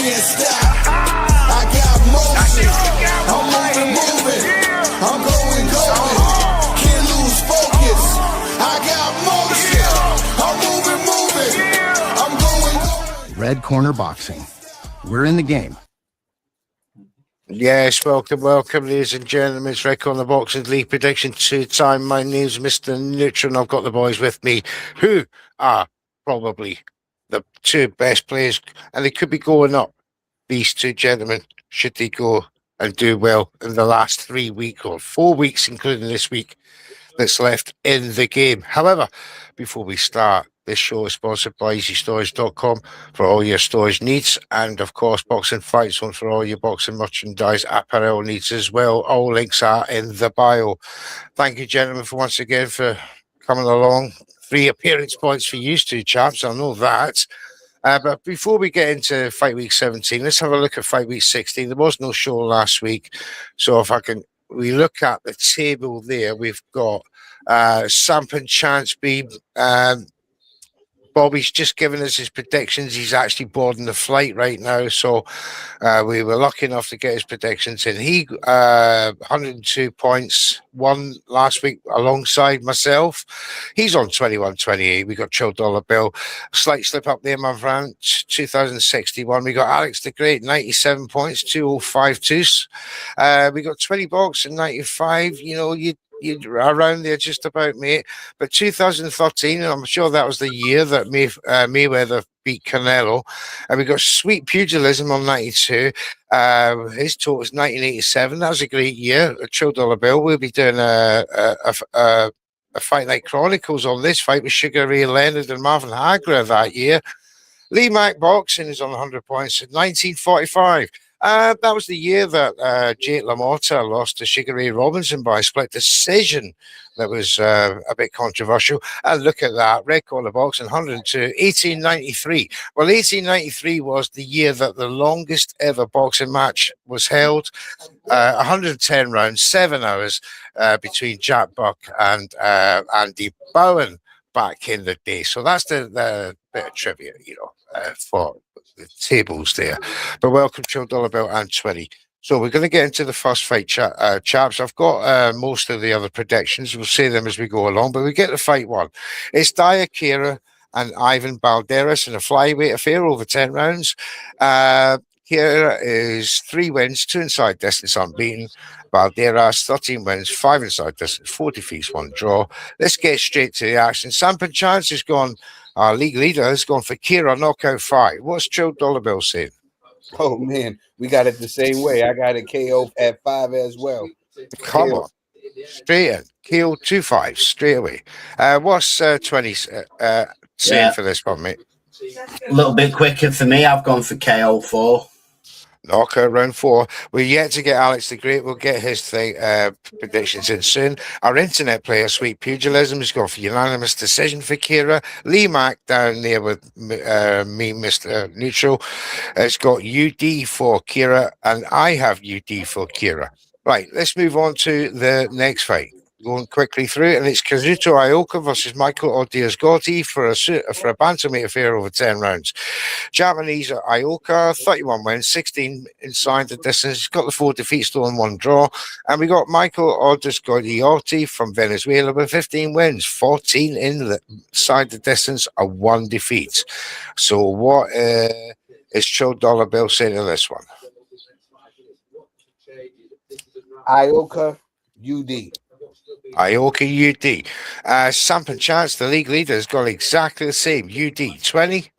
can't stop. I got motion. I'm moving. I'm going. Can't lose focus. I got motion. I'm moving. I'm going. Red Corner Boxing. We're in the game. Yes, welcome, ladies and gentlemen. It's Red Corner Boxing League Prediction 2-time. My name's Mr. Neutral, and I've got the boys with me who are probably the two best players, and they could be going up. These two gentlemen, should they go and do well in the last 3 weeks or 4 weeks, including this week that's left in the game. However, before we start, this show is sponsored by EasyStorage.com for all your storage needs, and of course Boxing Fight Zone for all your boxing merchandise apparel needs as well. All links are in the bio. Thank you, gentlemen, for once again for coming along. 3 appearance points for you two chaps, I know that. But before we get into Fight Week 17, let's have a look at Fight Week 16. There was no show last week, so if we look at the table there, we've got Samp and Chance B. Bobby's just given us his predictions. He's actually boarding the flight right now, so we were lucky enough to get his predictions in. He 102 points, won last week alongside myself. He's on 21-28. We got Chill Dollar Bill, slight slip up there, my friend. 2061. We got Alex the Great, 97 points, 2052. We got 20 bucks and 95. You know, you're around there just about, mate. But 2013, I'm sure that was the year that Mayweather beat Canelo. And we got Sweet Pugilism on 92. His total was 1987. That was a great year. A Chill Dollar Bill. We'll be doing a Fight Night Chronicles on this fight with Sugar Ray Leonard and Marvin Hagler that year. Lee Mack Boxing is on 100 points in 1945. That was the year that Jake LaMotta lost to Sugar Ray Robinson by a split decision. That was a bit controversial. And look at that, Red Corner Boxing, 102, 1893. Well, 1893 was the year that the longest ever boxing match was held. 110 rounds, 7 hours between Jack Buck and Andy Bowen back in the day. So that's the bit of trivia, for the tables there. But welcome, Chill Dollar Bill and 20. So we're going to get into the first fight, chaps. I've got most of the other predictions. We'll say them as we go along, but we get to fight one. It's Diakira and Ivan Balderas in a flyweight affair over 10 rounds. Kira is 3 wins, 2 inside distance unbeaten. Balderas, 13 wins, 5 inside distance, 4 defeats, 1 draw. Let's get straight to the action. Samp and Chance has gone, our league leader has gone for Kira knockout fight. What's Chill Dollar Bill saying? Oh, man, we got it the same way. I got a KO at 5 as well. Come on. Straight in. KO 2-5, straight away. What's 20 saying for this one, mate? A little bit quicker for me. I've gone for KO 4. Knockout round 4. We're yet to get Alex the Great. We'll get his predictions in soon. Our internet player, Sweet Pugilism, has gone for unanimous decision for Kira. Lee Mack down there with me, Mr. Neutral, has got UD for Kira, and I have UD for Kira. Right, let's move on to the next fight. Going quickly through, and it's Kazuto Ioka versus Michael Odias-Gotti for a bantamweight affair over 10 rounds. Japanese Ioka, 31 wins, 16 inside the distance. He's got the 4 defeats, still in 1 draw. And we got Michael Odias-Gotti from Venezuela with 15 wins, 14 inside the distance, and 1 defeat. So what is Chill Dollar Bill saying to this one? Ioka, UD. Ioka UD. Samp and Chance, the league leader, has got exactly the same. UD 20.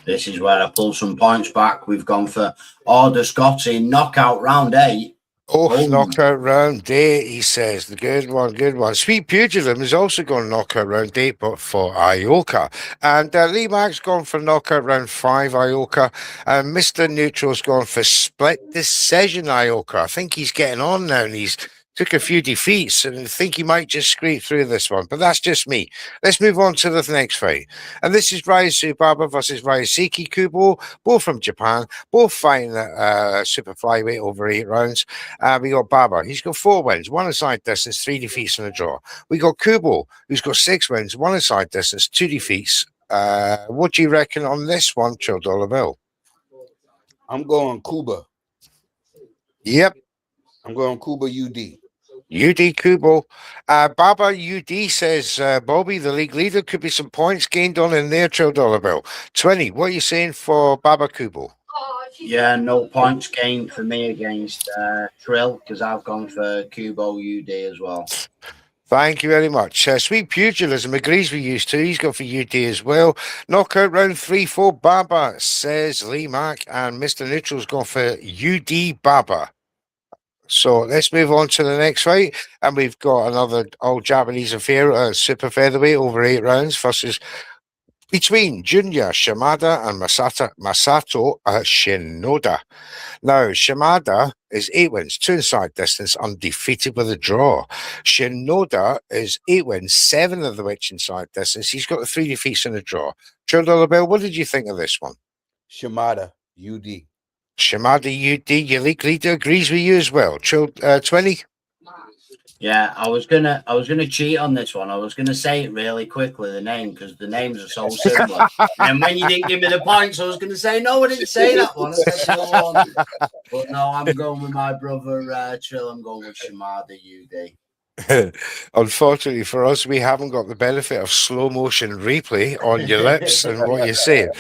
This is where I pull some points back. We've gone for Odias-Gotti knockout round 8. Oh, knockout round 8, he says. The good one. Sweet Pugilism has also gone knockout round 8, but for Ioka. And Lee Mack's gone for knockout round 5, Ioka. And Mr. Neutral's gone for split decision, Ioka. I think he's getting on now, and he's took a few defeats, and I think he might just scrape through this one. But that's just me. Let's move on to the next fight. And this is Raisu Baba versus Ryusuke Kubo, both from Japan, both fighting super flyweight over 8 rounds. We got Baba. He's got 4 wins, 1 inside distance, 3 defeats and a draw. We got Kubo, who's got 6 wins, 1 inside distance, 2 defeats. What do you reckon on this one, Chill Dollar Bill? I'm going Cuba. Yep. I'm going Cuba UD. UD Kubo. Baba UD says, Bobby, the league leader, could be some points gained on in there, Trill Dollar Bill. 20. What are you saying for Baba Kubo? Yeah, no points gained for me against Trill because I've gone for Kubo UD as well. Thank you very much. Sweet Pugilism agrees with you too. He's got for UD as well. Knockout round 3-4. Baba says Lee Mack, and Mr. Neutral's gone for UD Baba. So let's move on to the next fight. And we've got another all Japanese affair, super featherweight over 8 rounds versus between Junya Shimada and Masato Shinoda. Now, Shimada is 8 wins, 2 inside distance, undefeated with a draw. Shinoda is 8 wins, 7 of the which inside distance. He's got the 3 defeats and a draw. Trill Dollar Bill, what did you think of this one? Shimada UD. Shimada UD, your league leader, agrees with you as well. Trill 20. Yeah, I was gonna cheat on this one. I was gonna say it really quickly, the name, because the names are so similar. And when you didn't give me the points, I was gonna say no, I didn't say that one. I said the other one. But no, I'm going with my brother Trill. I'm going with Shimada UD. Unfortunately for us, we haven't got the benefit of slow motion replay on your lips and what you're saying.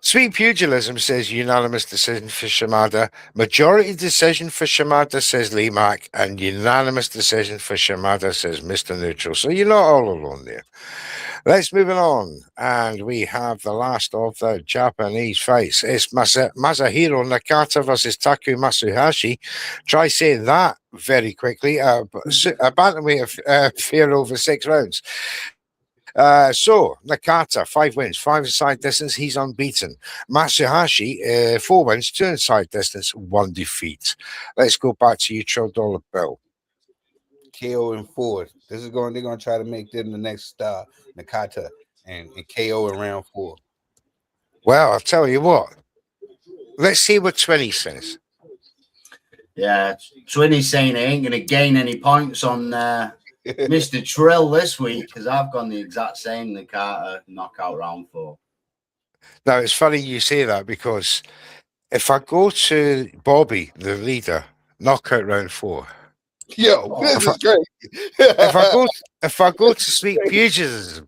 Sweet Pugilism says unanimous decision for Shimada. Majority decision for Shimada, says Lee Mack. And unanimous decision for Shimada, says Mr. Neutral. So you're not all alone there. Let's move on. And we have the last of the Japanese fights. It's Masahiro Nakata versus Taku Masuhashi. Try saying that very quickly. A bantamweight affair over 6 rounds. So Nakata, 5 wins, 5 inside distance, he's unbeaten. Masuhashi, 4 wins, 2 inside distance, 1 defeat. Let's go back to you, Trill Dollar Bill. KO and Ford. They're gonna try to make them the next Nakata and KO in round 4. Well, I'll tell you what. Let's see what 20 says. Yeah, 20 saying I ain't gonna gain any points on Mr. Trill this week because I've gone the exact same Nakata knockout round 4. Now, it's funny you say that because if I go to Bobby, the leader, knockout round 4. Yo, this is great. if I go to Sweet Pugilism,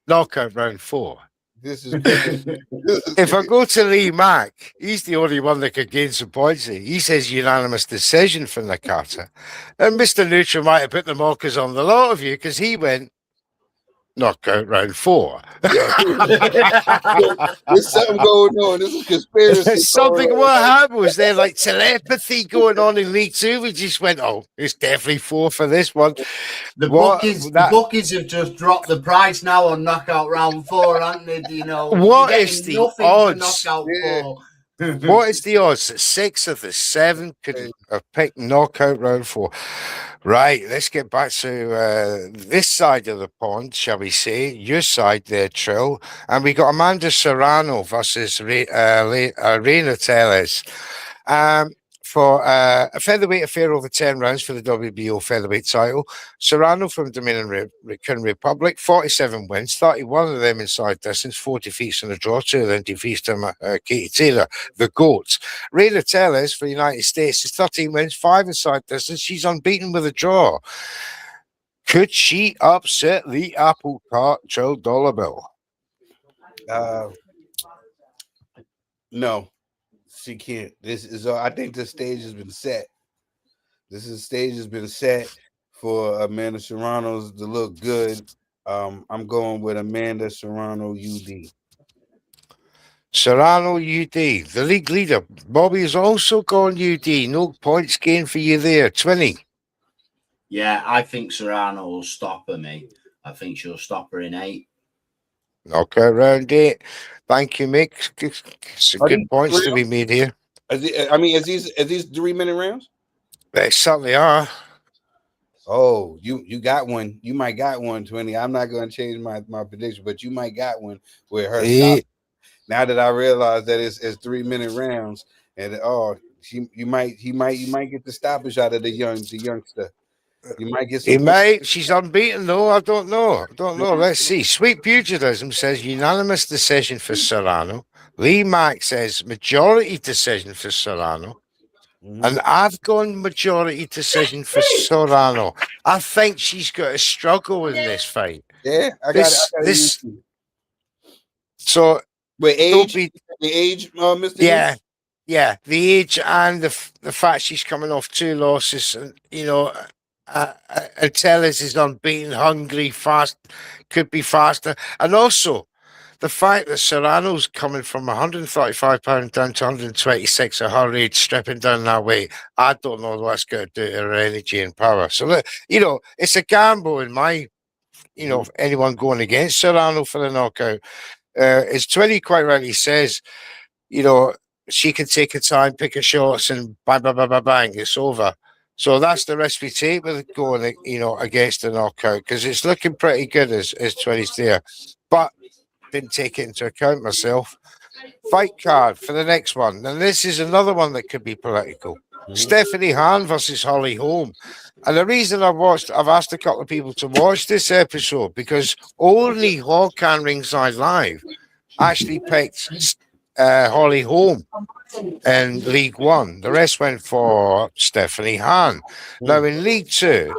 knockout round 4. This is great. If I go to Lee Mack, he's the only one that could gain some points here. He says unanimous decision for Nakata. And Mr. Neutral might have put the markers on the lot of you because he went knockout round 4. There's something going on. This is conspiracy. There's something. What happened was there like telepathy going on in League 2. We just went, oh, it's definitely 4 for this one. The bookies have just dropped the price now on knockout round 4, haven't they? You know, what is the odds? Knockout 4. What is the odds that 6 of the 7 could have picked knockout round 4? Right, let's get back to this side of the pond, shall we say? Your side there, Trill. And we got Amanda Serrano versus Reina Tellez. For a featherweight affair over 10 rounds for the WBO featherweight title. Serrano from Dominican Republic, 47 wins, 31 of them inside distance, 4 defeats and a draw, 2 of them defeats to Katie Taylor, the GOAT. Reina Tellez for the United States is 13 wins, 5 inside distance. She's unbeaten with a draw. Could she upset the apple cart, Trill Dollar Bill? No. She can't. This is. I think the stage has been set. Stage has been set for Amanda Serrano's to look good. I'm going with Amanda Serrano UD. Serrano UD, the league leader. Bobby is also going UD. No points gained for you there. 20. Yeah, I think Serrano will stop her, mate. I think she'll stop her in 8. Knockout round 8. Thank you, Mick. Some good points to be made here. Are these 3-minute rounds? They certainly are. Oh, you got one. You might got one, 20. I'm not going to change my prediction, but you might got one where her stop. Now that I realize that it's 3-minute rounds, and he might get the stoppage out of the youngster. You might get some. He may. She's unbeaten, though. I don't know. Let's see. Sweet Pugilism says unanimous decision for Serrano. Lee Mack says majority decision for Serrano. And I've gone majority decision for Serrano. I think she's got a struggle in this fight. Yeah, I got it. So, with age, Mr. Yeah, the age and the fact she's coming off 2 losses, and Tellez is unbeaten, hungry, fast, could be faster, and also the fact that Serrano's coming from 135 pounds down to 126 at her age, stripping down that weight. I don't know what's going to do to her energy and power. So it's a gamble in my, anyone going against Serrano for the knockout. As Twinny quite rightly says, she can take her time, pick her shots, and bang, bang, bang, bang, bang, it's over. So that's the risk we take with going, against the knockout, because it's looking pretty good as Twinny's there. But didn't take it into account myself. Fight card for the next one. And this is another one that could be political. Stephanie Han versus Holly Holm. And the reason I've asked a couple of people to watch this episode, because only Hawkan Ringside Live actually picked Holly Holm in League One. The rest went for Stephanie Han. Now in League Two,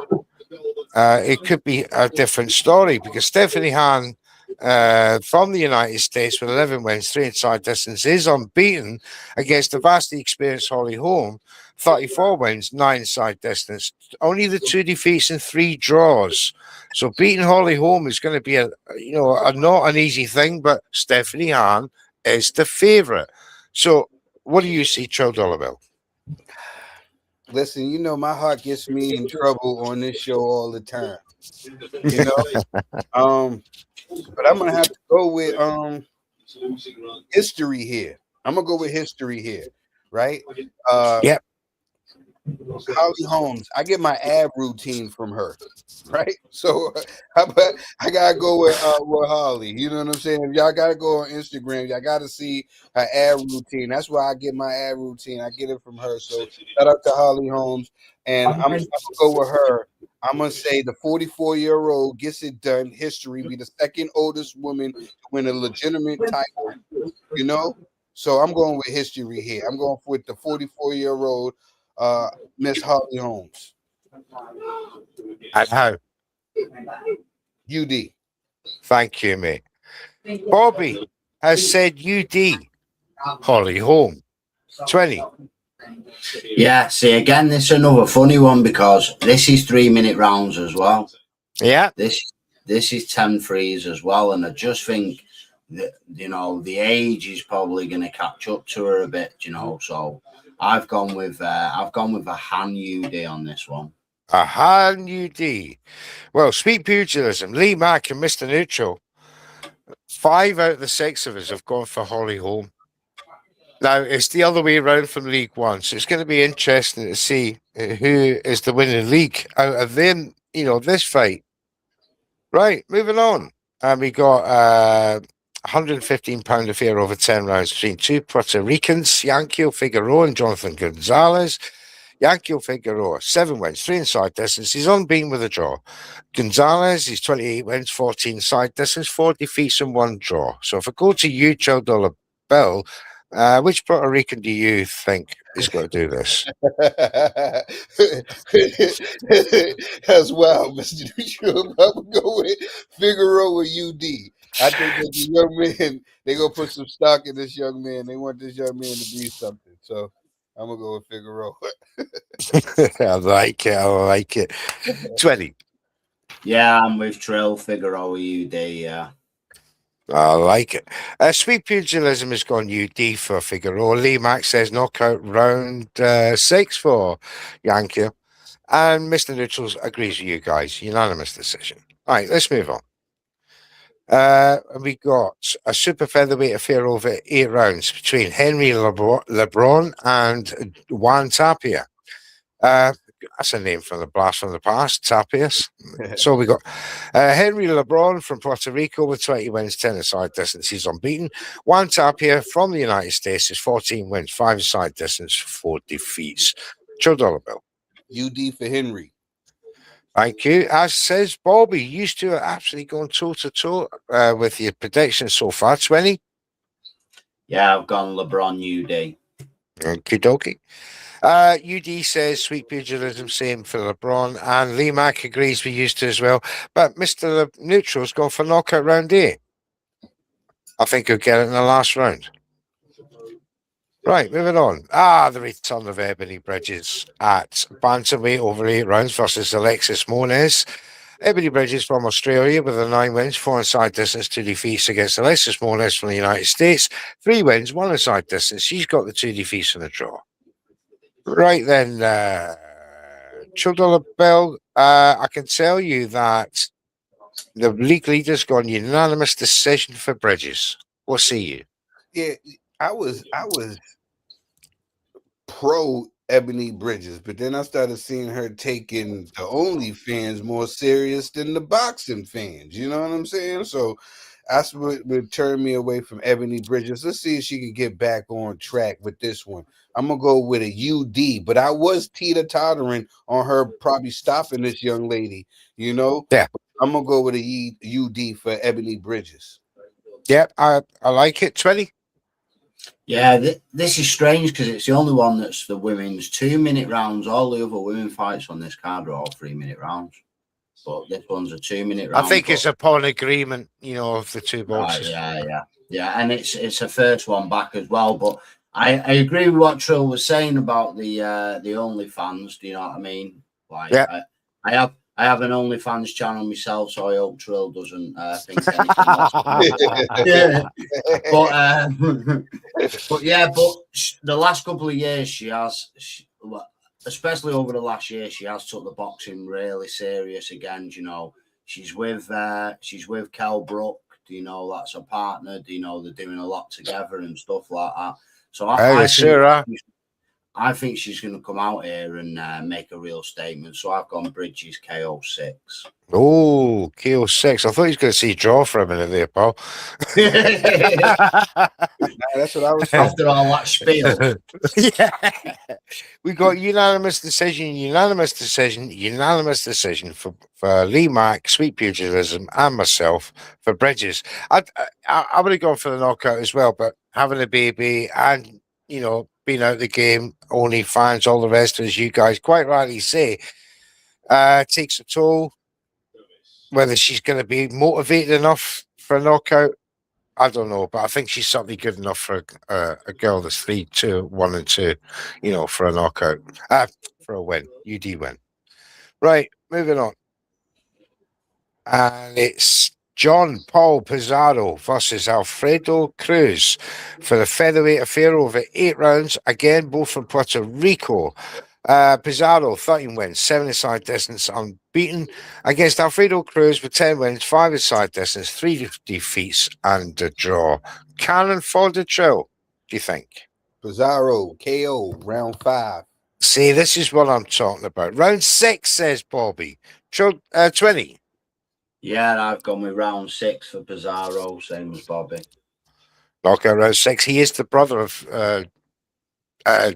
it could be a different story, because Stephanie Han from the United States with 11 wins, 3 inside distance, is unbeaten against the vastly experienced Holly Holm, 34 wins, 9 inside distance, only the 2 defeats and 3 draws. So beating Holly Holm is going to be a not an easy thing, but Stephanie Han is the favourite. So what do you see, Trill Dollar Bill? Listen, my heart gets me in trouble on this show all the time. But I'm gonna have to go with history here. I'm gonna go with history here, right? Yep. Holly Holmes. I get my ab routine from her, right? So I gotta go with Holly. You know what I'm saying? Y'all gotta go on Instagram. Y'all gotta see her ab routine. That's why I get my ab routine. I get it from her. So shout out to Holly Holmes, and I'm gonna go with her. I'm gonna say the 44-year-old gets it done. History, be the second oldest woman to win a legitimate title. So I'm going with history here. I'm going with the 44-year-old Miss Holly Holmes. And how? UD. Thank you, mate. Bobby has said UD. Holly Holm. 20. Yeah, see, again, this is another funny one, because this is 3-minute rounds as well. Yeah. This is 10 threes as well, and I just think that, the age is probably going to catch up to her a bit, so I've gone with a Han UD on this one. A Han UD. Well, Sweet Pugilism, Lee Mack and Mr. Neutral, 5 out of the 6 of us have gone for Holly Holm. Now, it's the other way around from League One, so it's going to be interesting to see who is the winning league out of them, this fight. Right, moving on. And we got 115-pound affair over 10 rounds between 2 Puerto Ricans, Yanquil Figueroa and Jonathan Gonzalez. Yanquil Figueroa, 7 wins, 3 inside distance. He's unbeaten with a draw. Gonzalez, he's 28 wins, 14 side distance, 4 defeats and 1 draw. So if I go to you, Trill Dollar Bill, which Puerto Rican do you think is going to do this? As well, Mr. Neutral. I'm going to go with Figueroa UD. I think that the young man, they're going to put some stock in this young man. They want this young man to be something. So I'm going to go with Figueroa. I like it. 20. Yeah, I'm with Trill, Figueroa UD, yeah. I like it. Sweet Pugilism has gone UD for Figueroa. Lee Mack says knockout round 6 for Yanquil. And Mr. Neutrals agrees with you guys. Unanimous decision. All right, let's move on. We got a super featherweight affair over 8 rounds between Henry LeBron and Juan Tapia. That's a name from the blast from the past, Tapias. So we got Henry LeBron from Puerto Rico with 20 wins, 10 inside distance. He's unbeaten. Juan Tapia from the United States is 14 wins, 5 inside distance, 4 defeats. $2 bill. UD for Henry. Thank you. As says Bobby, you two are absolutely going toe to toe with your predictions so far. 20. Yeah, I've gone LeBron UD. Okie dokie. UD says sweet pugilism, same for LeBron, and Lee Mack agrees we used to as well. But Mr. Neutral's gone for knockout round A. I think he'll get it in the last round. Right, moving on. The return of Ebony Bridges at bantamweight over 8 rounds versus Alexis Moniz. Ebony Bridges from Australia with a 9 wins, 4 inside distance, 2 defeats against Alexis Moniz from the United States. 3 wins, 1 inside distance. She's got the 2 defeats in a draw. Right then, Childella Bell, I can tell you that the league leader's gone unanimous decision for Bridges. What say you? Yeah, I was pro Ebony Bridges, but then I started seeing her taking the OnlyFans more serious than the boxing fans. You know what I'm saying? So that's what would turn me away from Ebony Bridges. Let's see if she can get back on track with this one. I'm gonna go with a UD, but I was teeter-tottering on her probably stopping this young lady. You know? Yeah. I'm gonna go with a UD for Ebony Bridges. Yep, I like it. 20. Yeah, this is strange because it's the only one that's the women's 2-minute rounds. All the other women fights on this card are all 3-minute rounds, but this one's a 2-minute round. I think it's upon agreement, of the two boxes. Yeah, and it's a first one back as well. But I agree with what Trill was saying about the OnlyFans. Do you know what I mean? Like, yeah. I have an OnlyFans channel myself, so I hope Trill doesn't think anything else. But the last couple of years she has, especially over the last year, she has took the boxing really serious again. She's with Kell Brook. That's her partner. They're doing a lot together and stuff like that. So I think she's going to come out here and make a real statement. So I've gone Bridges KO 6. Oh, KO 6. I thought he was going to see draw for a minute there, pal. That's what I was after all that spiel. Yeah. We got unanimous decision for Lee Mack, Sweet Pugilism, and myself for Bridges. I would have gone for the knockout as well, but having a baby and, being out the game, OnlyFans, all the rest, as you guys quite rightly say, takes a toll. Whether she's going to be motivated enough for a knockout, I don't know, but I think she's certainly good enough for a girl that's 3-2, 1-2, for a knockout, for a win, UD win. Right, moving on. And it's John Paul Pizarro versus Alfredo Cruz for the featherweight affair over 8 rounds. Again, both from Puerto Rico. Pizarro, 13 wins, 7 inside distance, unbeaten. Against Alfredo Cruz with 10 wins, 5 inside distance, 3 defeats, and a draw. Cannon for the Trill, do you think? Pizarro, KO, round 5. See, this is what I'm talking about. Round 6, says Bobby. 20. Yeah, I've gone with round 6 for Pizarro, same as Bobby. Knockout round 6. He is the brother of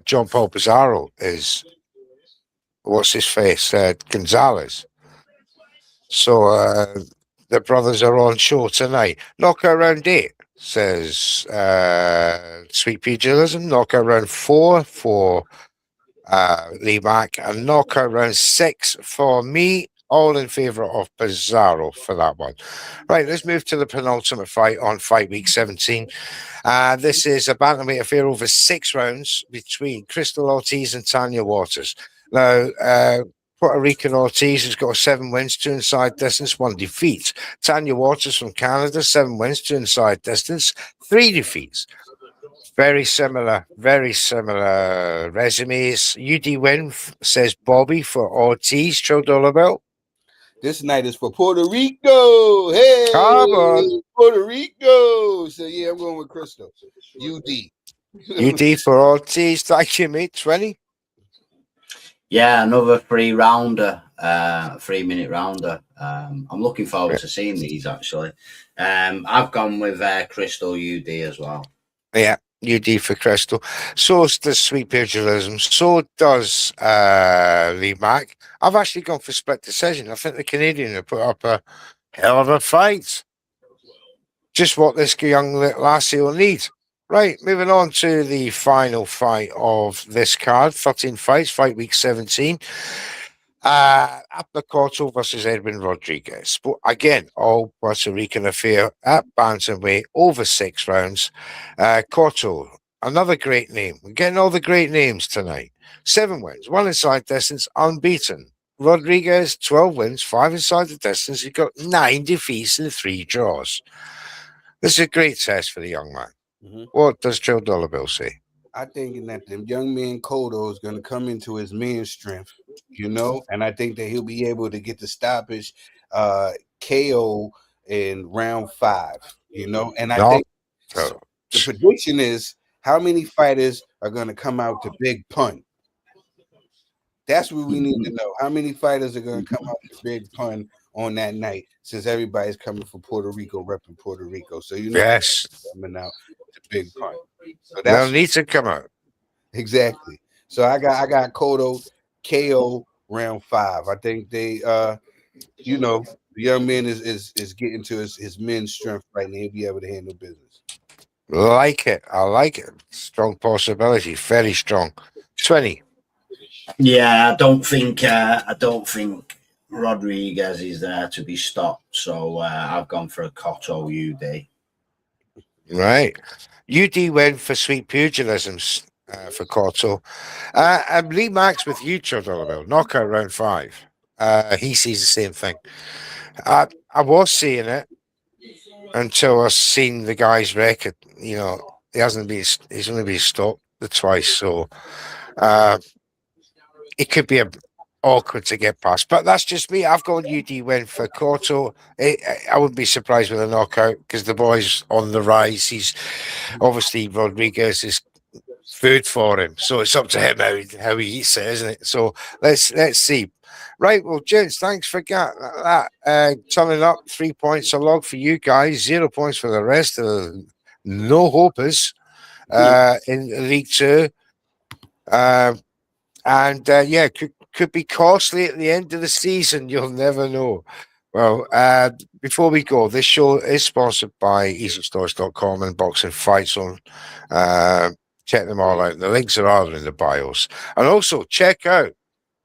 John Paul Pizarro. Is what's his face? Gonzalez. So the brothers are on show tonight. Knockout round 8, says Sweet Pugilism. Knockout round 4 for Lee Mack, and knockout round 6 for me. All in favour of Pizarro for that one. Right, let's move to the penultimate fight on Fight Week 17. This is a bantamweight affair over 6 rounds between Crystal Ortiz and Tanya Waters. Now, Puerto Rican Ortiz has got 7 wins, 2 inside distance, 1 defeat. Tanya Waters from Canada, 7 wins, 2 inside distance, 3 defeats. Very similar resumes. UD win, says Bobby, for Ortiz. $12 bill. This night is for Puerto Rico. Hey, come on, Puerto Rico. So yeah, I'm going with Crystal. UD for Ortiz. Thank you, mate. 20. Yeah, another 3-rounder, 3-minute rounder. I'm looking forward to seeing these actually. I've gone with Crystal UD as well. Yeah, UD for Crystal. So does Sweet Pugilism. So does Lee Mack. I've actually gone for split decision. I think the Canadian have put up a hell of a fight. Just what this young lassie will need. Right, moving on to the final fight of this card. 13 fights, fight week 17. Abner Cotto versus Edwin Rodriguez. But again, all Puerto Rican affair at bantamweight over 6 rounds. Cotto, another great name. We're getting all the great names tonight. 7 wins, 1 inside distance, unbeaten. Rodriguez, 12 wins, 5 inside the distance. He got 9 defeats and 3 draws. This is a great test for the young man. What does Joe Dollar Bill say? I think that the young man Cotto is going to come into his man strength, you know, and I think that he'll be able to get the stoppage KO in round 5, you know, and I think the prediction is how many fighters are going to come out to big pun. That's what we need to know. How many fighters are going to come out to big pun on that night, since everybody's coming from Puerto Rico, repping Puerto Rico. So, you know, yes, coming out to big pun. So they'll need to come out. Exactly. So I got Cotto KO round 5. I think they you know, the young man is getting to his men's strength right now. He'll be able to handle business. Like it. I like it. Strong possibility. Very strong. 20. Yeah, I don't think Rodriguez is there to be stopped. So I've gone for a Cotto UD. Right. UD went for Sweet Pugilism for Cotto. And Lee Max with you, Dollar knockout round 5. He sees the same thing. I was seeing it until I seen the guy's record. You know, he's only been stopped twice, so it could be awkward to get past. But that's just me. I've got UD win for Cotto. I wouldn't be surprised with a knockout because the boy's on the rise. He's obviously Rodriguez is food for him, so it's up to him how he eats it, isn't it? So let's see. Right, well, gents, thanks for that. Turning up 3 points a log for you guys, 0 points for the rest of the no hopers in League 2. Yeah, could be costly at the end of the season. You'll never know. Well, before we go, this show is sponsored by EasyStores.com and Boxing Fight Zone. Check them all out. The links are all in the bios. And also check out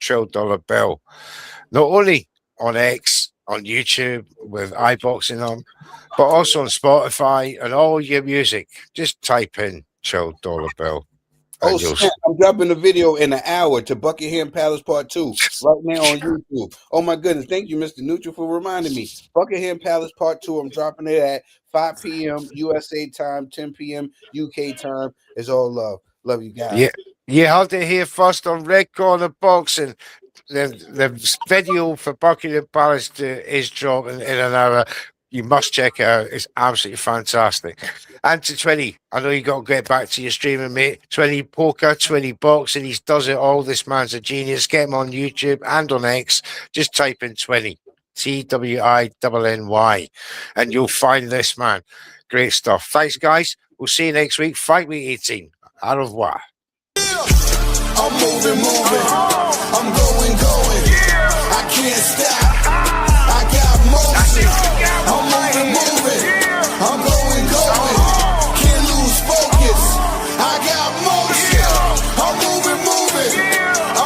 $12 Bill, not only on X, on YouTube with iBoxing on, but also on Spotify and all your music. Just type in $12 Bill. Oh, snap. I'm dropping a video in an hour to Buckingham Palace Part 2 right now on YouTube. Oh, my goodness. Thank you, Mr. Neutral, for reminding me. Buckingham Palace Part 2. I'm dropping it at 5 p.m. USA time, 10 p.m. UK time. It's all love. Love you guys. Yeah. You heard it here first on Red Corner Boxing. The video for Buckingham Palace is dropping in an hour. You must check it out. It's absolutely fantastic. And to 20, I know you got to get back to your streaming, mate. 20 poker, 20 boxing. He does it all. This man's a genius. Get him on YouTube and on X. Just type in 20, TWINNY, and you'll find this man. Great stuff. Thanks, guys. We'll see you next week. Fight Week 18. Au revoir. I'm moving. I'm going. I can't stop.